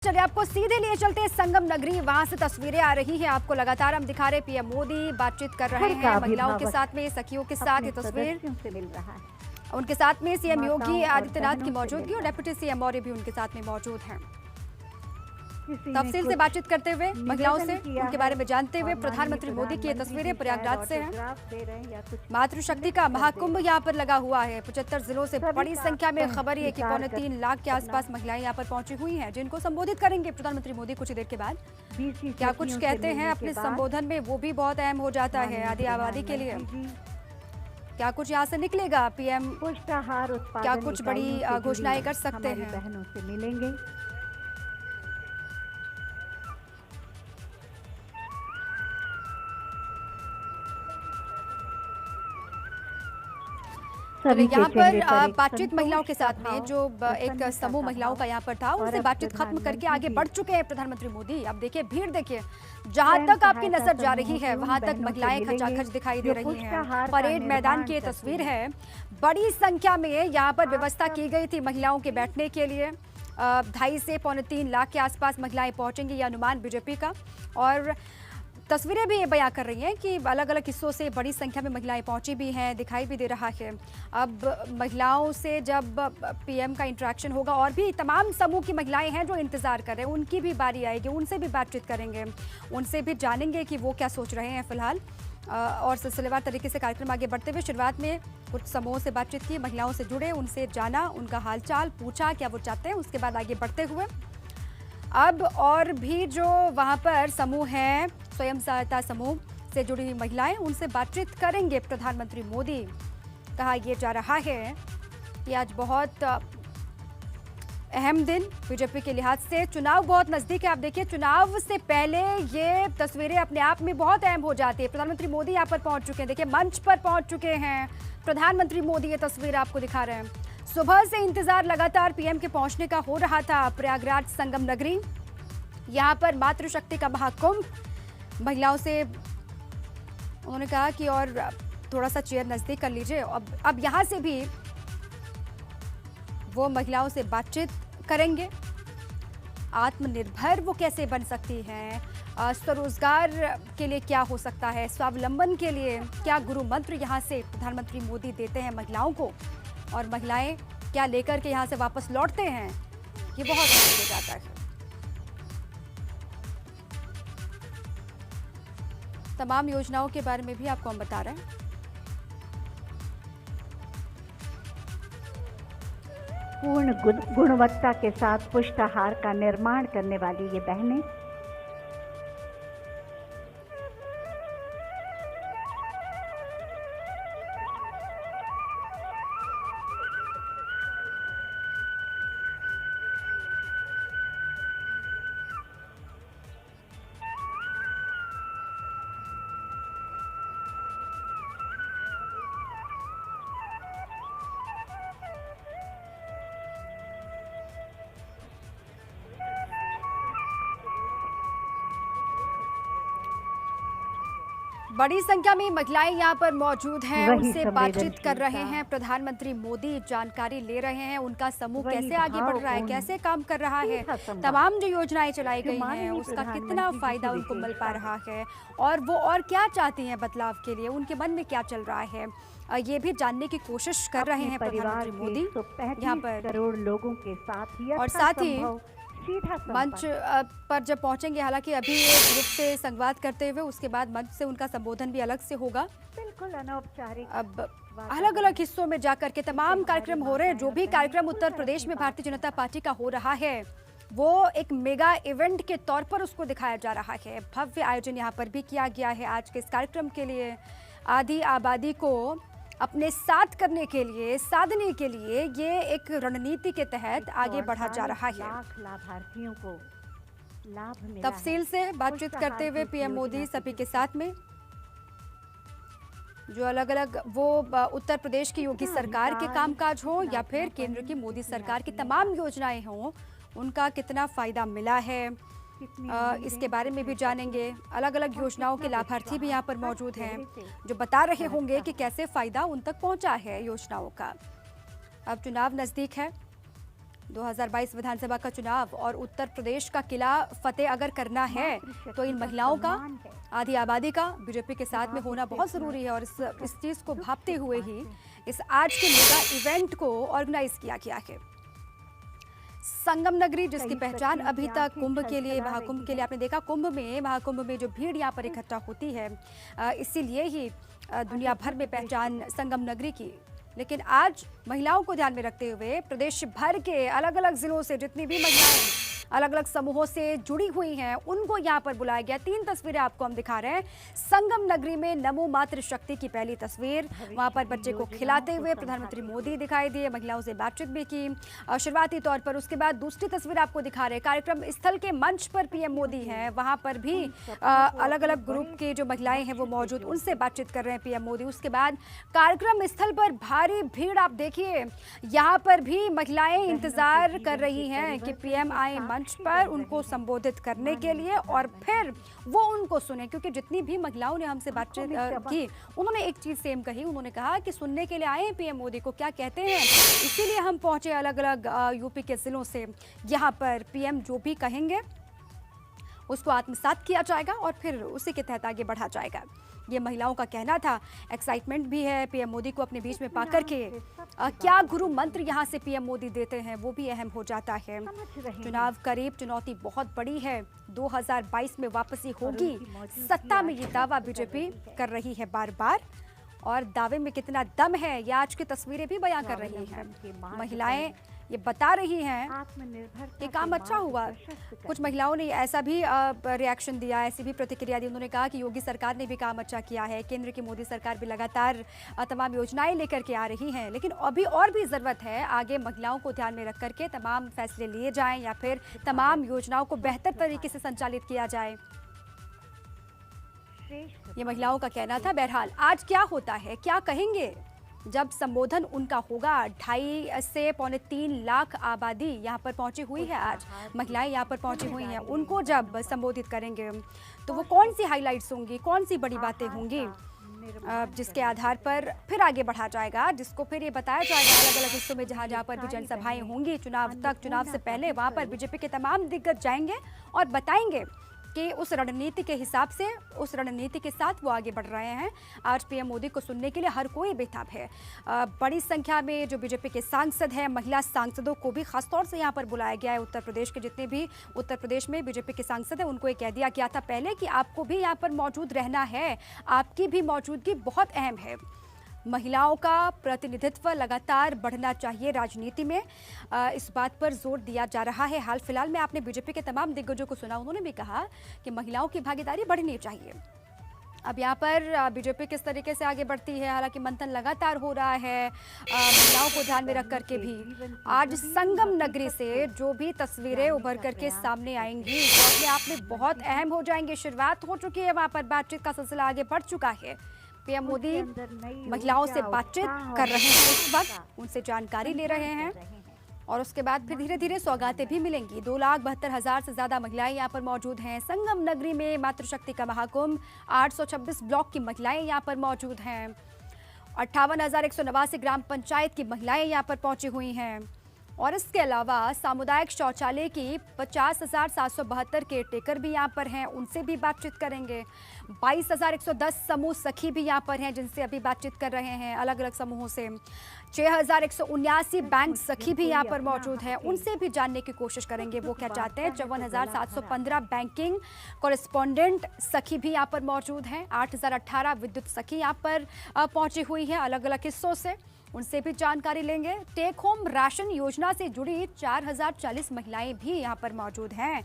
चलिए आपको सीधे लिए चलते हैं संगम नगरी। वहां से तस्वीरें आ रही हैं, आपको लगातार हम दिखा रहे। पीएम मोदी बातचीत कर रहे हैं महिलाओं के साथ में, सखियों के साथ। ये तस्वीर से मिल रहा है। उनके साथ में सीएम योगी आदित्यनाथ की मौजूदगी और डिप्टी सीएम मौर्य भी उनके साथ में मौजूद हैं। तफसील से बातचीत करते हुए महिलाओं से, उनके बारे में जानते हुए प्रधानमंत्री मोदी की ये तस्वीरें प्रयागराज से हैं। मातृशक्ति का महाकुंभ यहाँ पर लगा हुआ है। 75 जिलों से बड़ी संख्या में खबर है कि 3.25 लाख के आसपास महिलाएं यहाँ पर पहुंची हुई हैं, जिनको संबोधित करेंगे प्रधानमंत्री मोदी कुछ ही देर के बाद। क्या कुछ कहते हैं अपने संबोधन में, वो भी बहुत अहम हो जाता है आधी आबादी के लिए। क्या कुछ यहाँ से निकलेगा, पीएम क्या कुछ बड़ी घोषणाएं कर सकते हैं। बहनों से मिलेंगे। यहाँ पर बातचीत महिलाओं के साथ में, जो एक समूह महिलाओं का यहाँ पर था, उनसे बातचीत खत्म करके आगे बढ़ चुके हैं प्रधानमंत्री मोदी। अब देखिए भीड़, देखिए जहाँ तक आपकी नजर जा रही है वहां तक महिलाएं खचाखच दिखाई दे रही हैं। परेड मैदान की तस्वीर है, बड़ी संख्या में यहाँ पर व्यवस्था की गई थी महिलाओं के बैठने के लिए। 2.5 से 3.25 लाख के आसपास महिलाएं पहुंचेंगी, ये अनुमान बीजेपी का। और तस्वीरें भी ये बयां कर रही हैं कि अलग अलग हिस्सों से बड़ी संख्या में महिलाएं पहुंची भी हैं, दिखाई भी दे रहा है। अब महिलाओं से जब पीएम का इंटरेक्शन होगा, और भी तमाम समूह की महिलाएं हैं जो इंतजार कर रहे हैं, उनकी भी बारी आएगी, उनसे भी बातचीत करेंगे, उनसे भी जानेंगे कि वो क्या सोच रहे हैं फिलहाल। और सिलसिलेवार तरीके से कार्यक्रम आगे बढ़ते हुए शुरुआत में कुछ समूहों से बातचीत की, महिलाओं से जुड़े, उनसे जाना, उनका हालचाल पूछा क्या वो चाहते हैं। उसके बाद आगे बढ़ते हुए अब और भी जो वहाँ पर समूह हैं, स्वयं सहायता समूह से जुड़ी हुई महिलाएं, उनसे बातचीत करेंगे प्रधानमंत्री मोदी। कहा यह जा रहा है कि आज बहुत अहम दिन बीजेपी के लिहाज से, चुनाव बहुत नजदीक है। आप देखिए चुनाव से पहले ये तस्वीरें अपने आप में बहुत अहम हो जाती है। प्रधानमंत्री मोदी यहाँ पर पहुंच चुके हैं, देखिए मंच पर पहुंच चुके हैं प्रधानमंत्री मोदी। ये तस्वीर आपको दिखा रहे हैं। सुबह से इंतजार लगातार पीएम के पहुंचने का हो रहा था। प्रयागराज संगम नगरी, यहाँ पर मातृशक्ति का महाकुंभ। महिलाओं से उन्होंने कहा कि और थोड़ा सा चेयर नजदीक कर लीजिए। अब यहाँ से भी वो महिलाओं से बातचीत करेंगे। आत्मनिर्भर वो कैसे बन सकती हैं, स्वरोजगार के लिए क्या हो सकता है, स्वावलंबन के लिए क्या गुरु मंत्र यहाँ से प्रधानमंत्री मोदी देते हैं महिलाओं को, और महिलाएं क्या लेकर के यहाँ से वापस लौटते हैं, ये बहुत अहम हो जाता है। तमाम योजनाओं के बारे में भी आपको हम बता रहे हैं। पूर्ण गुणवत्ता के साथ पुष्टाहार का निर्माण करने वाली ये बहनें बड़ी संख्या में महिलाएं यहाँ पर मौजूद हैं, उनसे बातचीत कर रहे हैं प्रधानमंत्री मोदी, जानकारी ले रहे हैं उनका समूह कैसे आगे बढ़ रहा है, कैसे काम कर रहा है, तमाम जो योजनाएं चलाई गई हैं उसका कितना फायदा उनको मिल पा रहा है, और वो और क्या चाहती हैं बदलाव के लिए, उनके मन में क्या चल रहा है, ये भी जानने की कोशिश कर रहे हैं प्रधानमंत्री मोदी यहाँ पर। करोड़ लोगों के साथ और साथ ही मंच पर जब पहुंचेंगे, हालांकि अभी ग्रुप से संवाद करते हुए उसके बाद मंच से उनका संबोधन भी अलग से होगा। बिल्कुल अनौपचारिक। अब अलग अलग हिस्सों में जाकर के तमाम कार्यक्रम हो रहे हैं। जो भी कार्यक्रम उत्तर प्रदेश में भारतीय जनता पार्टी का हो रहा है वो एक मेगा इवेंट के तौर पर उसको दिखाया जा रहा है। भव्य आयोजन यहाँ पर भी किया गया है आज के इस कार्यक्रम के लिए। आधी आबादी को अपने साथ करने के लिए, साधने के लिए ये एक रणनीति के तहत आगे बढ़ा जा रहा है। लाभार्थियों को लाभ मिला। तफसील से बातचीत करते हुए पीएम मोदी सभी के साथ में, जो अलग अलग वो उत्तर प्रदेश की योगी सरकार के कामकाज हो या फिर केंद्र की मोदी सरकार की तमाम योजनाएं हों, उनका कितना फायदा मिला है, इसके बारे में भी जानेंगे। अलग अलग योजनाओं के लाभार्थी भी यहाँ पर मौजूद हैं जो बता रहे होंगे कि कैसे फायदा उन तक पहुँचा है योजनाओं का। अब चुनाव नजदीक है, 2022 विधानसभा का चुनाव और उत्तर प्रदेश का किला फतेह अगर करना है तो इन महिलाओं का, आधी आबादी का बीजेपी के साथ में होना बहुत जरूरी है। और इस चीज को भांपते हुए ही इस आज के मेगा इवेंट को ऑर्गेनाइज किया गया है। संगम नगरी जिसकी पहचान अभी तक कुंभ के लिए, महाकुंभ के लिए आपने देखा, महाकुंभ में जो भीड़ यहाँ पर इकट्ठा होती है, इसीलिए ही दुनिया भर में पहचान संगम नगरी की। लेकिन आज महिलाओं को ध्यान में रखते हुए प्रदेश भर के अलग अलग जिलों से जितनी भी महिलाएं अलग अलग समूहों से जुड़ी हुई हैं, उनको यहाँ पर बुलाया गया। 3 तस्वीरें आपको हम दिखा रहे हैं। संगम नगरी में नमो मातृ शक्ति की पहली तस्वीर, वहाँ पर बच्चे को खिलाते हुए प्रधानमंत्री मोदी दिखाई दिए, महिलाओं से बातचीत भी की शुरुआती तौर पर। उसके बाद दूसरी तस्वीर आपको दिखा रहे हैं, कार्यक्रम स्थल के मंच पर पीएम मोदी हैं, वहाँ पर भी अलग अलग ग्रुप के जो महिलाएं हैं वो मौजूद, उनसे बातचीत कर रहे हैं पीएम मोदी। उसके बाद कार्यक्रम स्थल पर भारी भीड़ आप देखिए, यहाँ पर भी महिलाएं इंतजार कर रही हैं कि पीएम आए मंच पर उनको संबोधित करने के लिए और फिर वो उनको सुने, क्योंकि जितनी भी महिलाओं ने हमसे बातचीत की उन्होंने एक चीज सेम कही। उन्होंने कहा कि सुनने के लिए आए हैं पीएम मोदी को क्या कहते हैं, इसीलिए हम पहुंचे अलग अलग यूपी के जिलों से। यहाँ पर पीएम जो भी कहेंगे उसको आत्मसात किया जाएगा और फिर उसी के तहत आगे बढ़ा जाएगा, ये महिलाओं का कहना था। एक्साइटमेंट भी है पीएम मोदी को अपने बीच में पाकर के। क्या गुरु मंत्र यहाँ से पीएम मोदी देते हैं वो भी अहम हो जाता है। चुनाव करीब, चुनौती बहुत बड़ी है, 2022 में वापसी होगी सत्ता में, ये दावा बीजेपी कर रही है बार बार। और दावे में कितना दम है ये आज की तस्वीरें भी बयां कर रही हैं। महिलाएं ये बता रही हैं कि काम अच्छा हुआ। कुछ महिलाओं ने ऐसा भी रिएक्शन दिया, ऐसी भी प्रतिक्रिया दी। उन्होंने कहा कि योगी सरकार ने भी काम अच्छा किया है, केंद्र की मोदी सरकार भी लगातार तमाम योजनाएं लेकर के आ रही हैं, लेकिन अभी और भी ज़रूरत है आगे महिलाओं को ध्यान में रख करके तमाम फैसले लिए जाएं या फिर तमाम योजनाओं को बेहतर तरीके से संचालित किया जाए, ये महिलाओं का कहना था। बहरहाल आज क्या होता है, क्या कहेंगे जब संबोधन उनका होगा। 2.5 से 3.25 लाख आबादी यहाँ पर पहुंची हुई है, आज महिलाएं यहाँ पर पहुंची हुई हैं, उनको जब संबोधित करेंगे तो वो कौन सी हाइलाइट्स होंगी, कौन सी बड़ी बातें होंगी, जिसके आधार पर फिर आगे बढ़ा जाएगा, जिसको फिर ये बताया जाएगा अलग अलग हिस्सों में जहाँ पर भी जनसभाएं होंगी चुनाव से पहले, वहाँ पर बीजेपी के तमाम दिग्गज जाएंगे और बताएंगे कि उस रणनीति के हिसाब से, उस रणनीति के साथ वो आगे बढ़ रहे हैं। आज पीएम मोदी को सुनने के लिए हर कोई बेताब है। बड़ी संख्या में जो बीजेपी के सांसद हैं, महिला सांसदों को भी खासतौर से यहाँ पर बुलाया गया है। उत्तर प्रदेश के जितने भी उत्तर प्रदेश में बीजेपी के सांसद हैं उनको ये कह दिया गया था पहले कि आपको भी यहाँ पर मौजूद रहना है, आपकी भी मौजूदगी बहुत अहम है। महिलाओं का प्रतिनिधित्व लगातार बढ़ना चाहिए राजनीति में, इस बात पर जोर दिया जा रहा है। हाल फिलहाल में आपने बीजेपी के तमाम दिग्गजों को सुना, उन्होंने भी कहा कि महिलाओं की भागीदारी बढ़नी चाहिए। अब यहाँ पर बीजेपी किस तरीके से आगे बढ़ती है, हालांकि मंथन लगातार हो रहा है महिलाओं को ध्यान में रख करके भी। आज संगम नगरी से जो भी तस्वीरें उभर करके सामने आएंगी वो अपने आप में बहुत अहम हो जाएंगी। शुरुआत हो चुकी है, वहाँ पर बातचीत का सिलसिला आगे बढ़ चुका है। पीएम मोदी महिलाओं से बातचीत कर रहे हैं इस वक्त, उनसे जानकारी ले रहे हैं और उसके बाद फिर धीरे धीरे सौगातें भी मिलेंगी। 2,72,000 से ज्यादा महिलाएं यहाँ पर मौजूद हैं। संगम नगरी में मातृशक्ति का महाकुंभ, 826 ब्लॉक की महिलाएं यहाँ पर मौजूद हैं। 58,189 ग्राम पंचायत की महिलाएं यहाँ पर पहुंची हुई हैं और इसके अलावा सामुदायिक शौचालय की 50,772 केयर टेकर भी यहाँ पर हैं, उनसे भी बातचीत करेंगे। 22,110 समूह सखी भी यहाँ पर हैं जिनसे अभी बातचीत कर रहे हैं अलग अलग समूहों से। 6,179 बैंक सखी भी यहाँ पर मौजूद हैं, उनसे भी जानने की कोशिश करेंगे वो क्या चाहते हैं। 54,715 बैंकिंग कॉरेस्पॉन्डेंट सखी भी यहाँ पर मौजूद हैं। 8,018 विद्युत सखी यहाँ पर पहुँची हुई हैं अलग अलग हिस्सों से, उनसे भी जानकारी लेंगे। टेक होम राशन योजना से जुड़ी 4,040 महिलाएं भी यहाँ पर मौजूद हैं।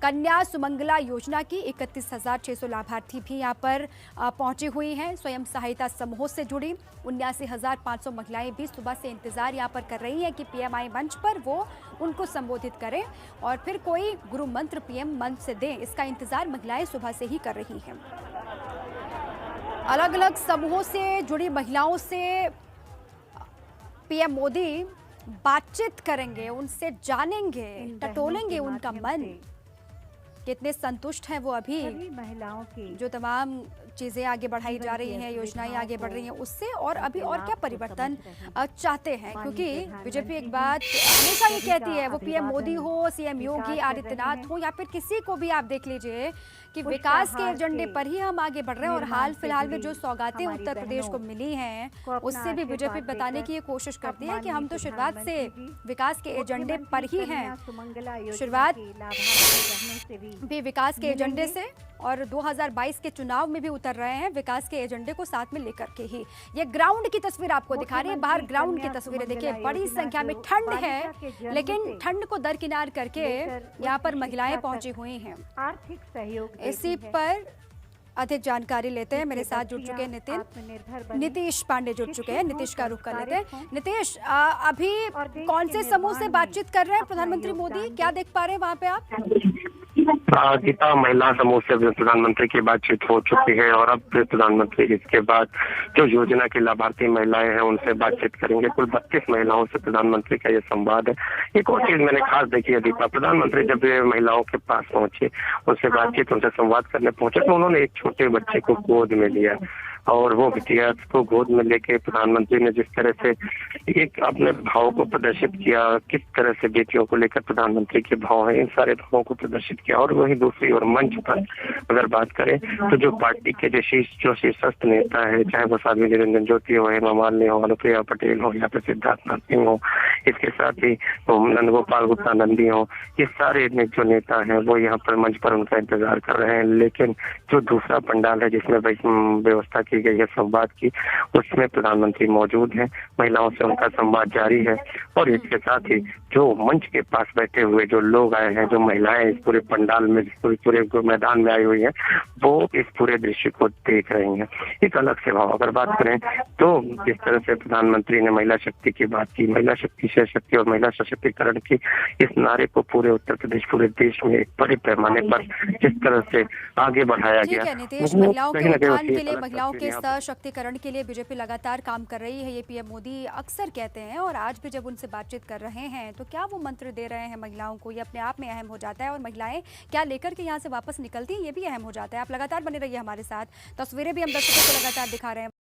कन्या सुमंगला योजना की 31,600 लाभार्थी भी यहाँ पर पहुंची हुई हैं। स्वयं सहायता समूहों से जुड़ी 79,500 महिलाएं भी सुबह से इंतजार यहाँ पर कर रही हैं कि पीएम आए मंच पर वो उनको संबोधित करें और फिर कोई गुरु मंत्र पीएम मंच से दें, इसका इंतजार महिलाएं सुबह से ही कर रही हैं। अलग अलग समूहों से जुड़ी महिलाओं से पीएम मोदी बातचीत करेंगे, उनसे जानेंगे, टटोलेंगे उनका मन, कितने संतुष्ट हैं वो अभी महिलाओं की जो तमाम चीज़ें आगे बढ़ाई जा रही हैं, योजनाएं आगे बढ़ रही हैं, उससे और अभी और क्या परिवर्तन चाहते हैं? क्योंकि बीजेपी एक बात हमेशा ये कहती है, वो पीएम मोदी हो, सीएम योगी आदित्यनाथ हो या फिर किसी को भी आप देख लीजिए कि विकास के एजेंडे पर ही हम आगे बढ़ रहे हैं। और हाल फिलहाल में जो सौगातें उत्तर प्रदेश को मिली हैं, उससे भी बीजेपी बताने की ये कोशिश करती है कि हम तो शुरुआत से विकास के एजेंडे पर ही हैं, शुरुआत भी विकास के एजेंडे से, और 2022 के चुनाव में भी उतर रहे हैं विकास के एजेंडे को साथ में लेकर के ही। ये ग्राउंड की तस्वीर आपको दिखा रही है, बाहर ग्राउंड की तस्वीरें देखिए, बड़ी संख्या में ठंड है, लेकिन ठंड को दरकिनार करके यहाँ पर महिलाएं पहुंची हुई हैं। आर्थिक सहयोग इसी पर अधिक जानकारी लेते हैं, मेरे साथ जुड़ चुके हैं नीतीश पांडे जुड़ चुके हैं। नीतीश का रुख कर लेते हैं। नीतीश, अभी कौन से समूह से बातचीत कर रहे हैं प्रधानमंत्री मोदी, क्या देख पा रहे हैं वहाँ पे आप? गीता महिला समूह से प्रधानमंत्री की बातचीत हो चुकी है और अब प्रधानमंत्री इसके बाद जो योजना की लाभार्थी महिलाएं हैं उनसे बातचीत करेंगे। कुल 32 महिलाओं से प्रधानमंत्री का ये संवाद है। एक और चीज मैंने खास देखी है दीपा, प्रधानमंत्री जब ये महिलाओं के पास पहुंचे, उनसे बातचीत, उनसे संवाद करने पहुंचे, तो उन्होंने एक छोटे बच्चे को गोद में लिया और वो बिटिया को गोद में लेके प्रधानमंत्री ने जिस तरह से एक अपने भाव को प्रदर्शित किया, किस तरह से बेटियों को लेकर प्रधानमंत्री के भाव है, इन सारे भावों को प्रदर्शित किया। और वही दूसरी ओर मंच पर अगर बात करें तो जो पार्टी के जो शीर्षस्थ नेता है, चाहे वो साध्वी निरंजन ज्योति हो, हेमा मालिनी हो, अनुप्रिया पटेल हो या फिर सिद्धार्थनाथ सिंह हो, इसके साथ ही नंदगोपाल गुप्ता नंदी हो, ये सारे जो नेता हैं वो यहाँ पर मंच पर उनका इंतजार कर रहे हैं। लेकिन जो दूसरा पंडाल है जिसमें व्यवस्था की गई है संवाद की, उसमें प्रधानमंत्री मौजूद हैं, महिलाओं से उनका संवाद जारी है। और इसके साथ ही जो मंच के पास बैठे हुए जो लोग आए हैं, जो महिलाएं इस पूरे पंडाल में, पूरे मैदान में आई हुई हैं, वो इस पूरे दृश्य को देख रही हैं। एक अलग से भाव अगर बात करें तो जिस तरह से प्रधानमंत्री ने महिला शक्ति की बात की, महिला शक्ति से शक्ति और महिला सशक्तिकरण की इस नारे को पूरे उत्तर प्रदेश, पूरे देश में एक बड़े पैमाने पर जिस तरह से आगे बढ़ाया गया, महिलाओं के उत्थान के लिए, महिलाओं के सशक्तिकरण के लिए बीजेपी लगातार काम कर रही है, ये पीएम मोदी अक्सर कहते हैं। और आज भी जब उनसे बातचीत कर रहे हैं तो क्या वो मंत्र दे रहे हैं महिलाओं को, ये अपने आप में अहम हो जाता है। और महिलाएं क्या लेकर के यहाँ से वापस निकलती हैं, ये भी अहम हो जाता है। आप लगातार बने रहिए हमारे साथ, तस्वीरें भी हम दर्शकों को लगातार दिखा रहे हैं।